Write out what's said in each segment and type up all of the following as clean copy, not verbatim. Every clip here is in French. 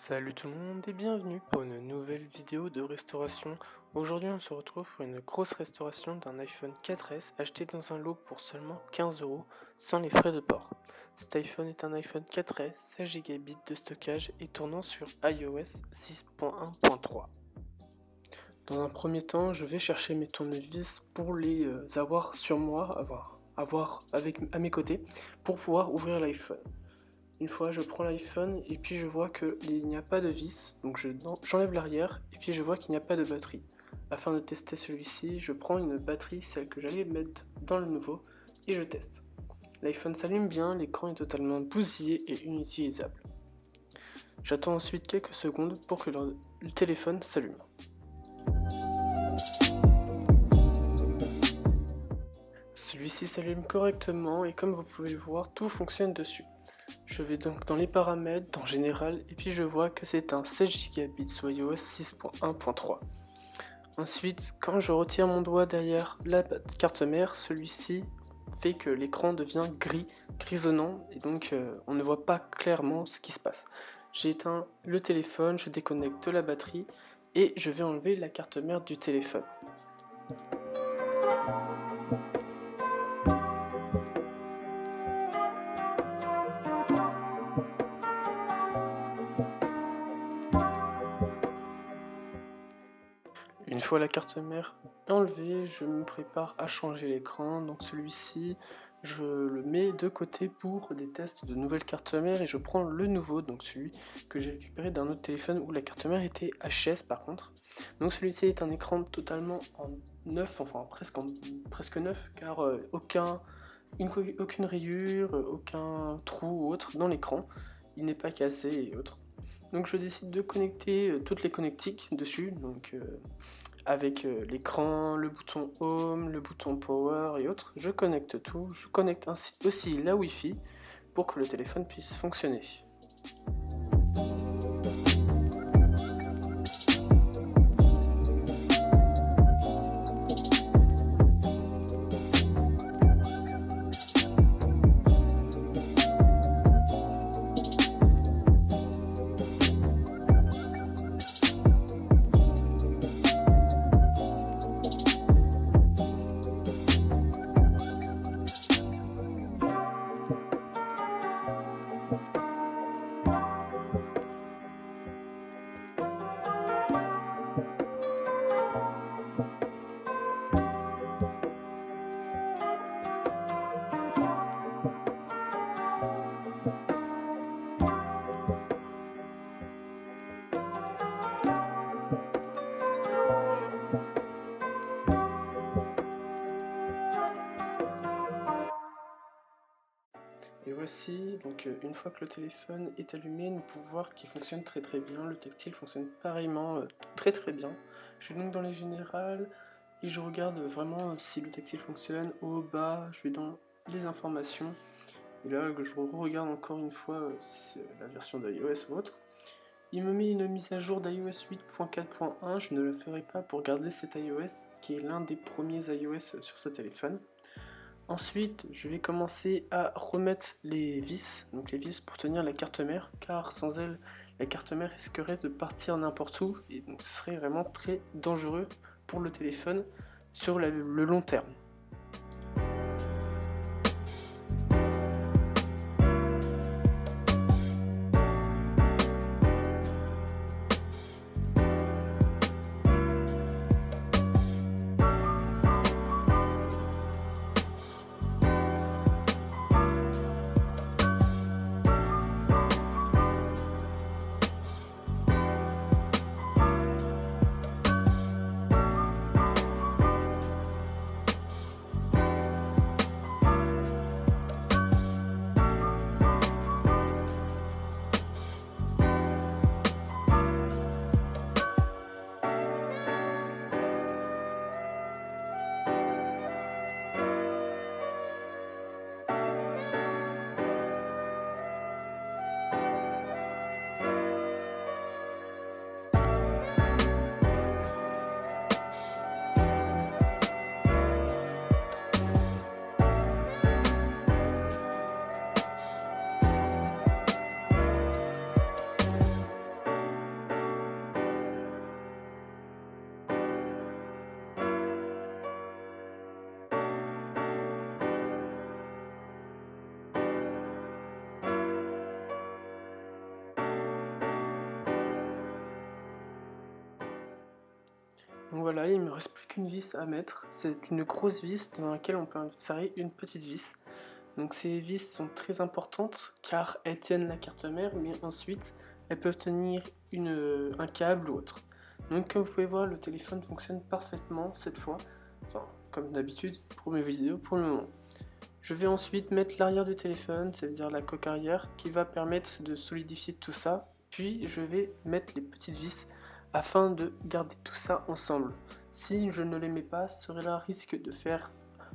Salut tout le monde et bienvenue pour une nouvelle vidéo de restauration. Aujourd'hui on se retrouve pour une grosse restauration d'un iPhone 4S acheté dans un lot pour seulement 15 € sans les frais de port. Cet iPhone est un iPhone 4S 16 Go de stockage et tournant sur iOS 6.1.3. Dans un premier temps, je vais chercher mes tournevis pour les avoir sur moi, avoir à mes côtés pour pouvoir ouvrir l'iPhone. Une fois, je prends l'iPhone et puis je vois qu'il n'y a pas de vis, donc j'enlève l'arrière et puis je vois qu'il n'y a pas de batterie. Afin de tester celui-ci, je prends une batterie, celle que j'allais mettre dans le nouveau, et je teste. L'iPhone s'allume bien, l'écran est totalement bousillé et inutilisable. J'attends ensuite quelques secondes pour que le téléphone s'allume. Celui-ci s'allume correctement et comme vous pouvez le voir, tout fonctionne dessus. Je vais donc dans les paramètres, dans Général, et puis je vois que c'est un 16 Go sous iOS 6.1.3. Ensuite, quand je retire mon doigt derrière la carte mère, celui-ci fait que l'écran devient grisonnant, et donc on ne voit pas clairement ce qui se passe. J'éteins le téléphone, je déconnecte la batterie, et je vais enlever la carte mère du téléphone. Une fois la carte mère enlevée, je me prépare à changer l'écran. Donc celui-ci, je le mets de côté pour des tests de nouvelle carte mère et je prends le nouveau, donc celui que j'ai récupéré d'un autre téléphone où la carte mère était HS par contre. Donc celui-ci est un écran totalement en neuf, enfin presque neuf, car aucune rayure, aucun trou ou autre dans l'écran. Il n'est pas cassé et autres. Donc je décide de connecter toutes les connectiques dessus, donc avec l'écran, le bouton Home, le bouton Power et autres. Je connecte tout, je connecte ainsi aussi la Wi-Fi pour que le téléphone puisse fonctionner. Et voici, donc une fois que le téléphone est allumé, nous pouvons voir qu'il fonctionne très bien. Le tactile fonctionne pareillement très bien. Je vais donc dans les générales et je regarde vraiment si le tactile fonctionne. Au bas, je vais dans les informations. Et là, je regarde encore une fois si c'est la version d'iOS ou autre. Il me met une mise à jour d'iOS 8.4.1. Je ne le ferai pas pour garder cet iOS qui est l'un des premiers iOS sur ce téléphone. Ensuite, je vais commencer à remettre les vis, donc les vis pour tenir la carte mère, car sans elle, la carte mère risquerait de partir n'importe où, et donc ce serait vraiment très dangereux pour le téléphone sur le long terme. Donc voilà, il me reste plus qu'une vis à mettre. C'est une grosse vis dans laquelle on peut insérer une petite vis. Donc ces vis sont très importantes car elles tiennent la carte mère, mais ensuite elles peuvent tenir un câble ou autre. Donc comme vous pouvez voir, le téléphone fonctionne parfaitement cette fois, enfin comme d'habitude pour mes vidéos pour le moment. Je vais ensuite mettre l'arrière du téléphone, c'est-à-dire la coque arrière, qui va permettre de solidifier tout ça. Puis je vais mettre les petites vis afin de garder tout ça ensemble. Si je ne les mets pas, cela risque de faire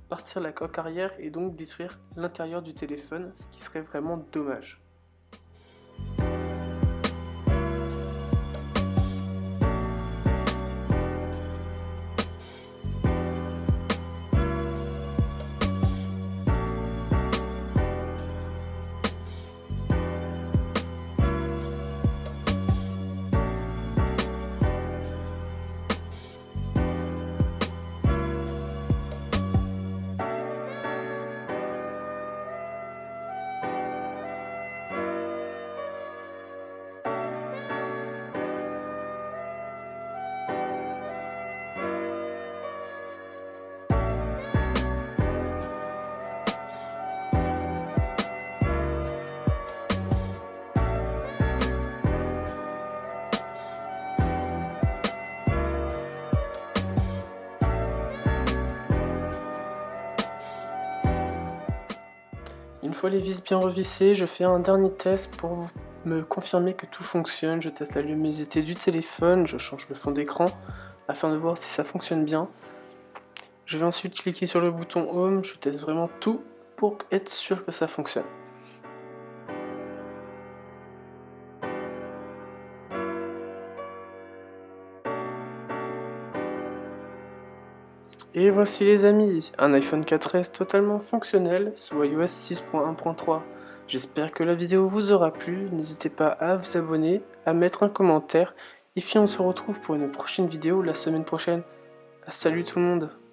partir la coque arrière et donc détruire l'intérieur du téléphone, ce qui serait vraiment dommage. Une fois les vis bien revissées, je fais un dernier test pour me confirmer que tout fonctionne. Je teste la luminosité du téléphone, je change le fond d'écran afin de voir si ça fonctionne bien. Je vais ensuite cliquer sur le bouton Home, je teste vraiment tout pour être sûr que ça fonctionne. Et voici les amis, un iPhone 4S totalement fonctionnel sous iOS 6.1.3. J'espère que la vidéo vous aura plu, n'hésitez pas à vous abonner, à mettre un commentaire, et puis on se retrouve pour une prochaine vidéo la semaine prochaine. Salut tout le monde!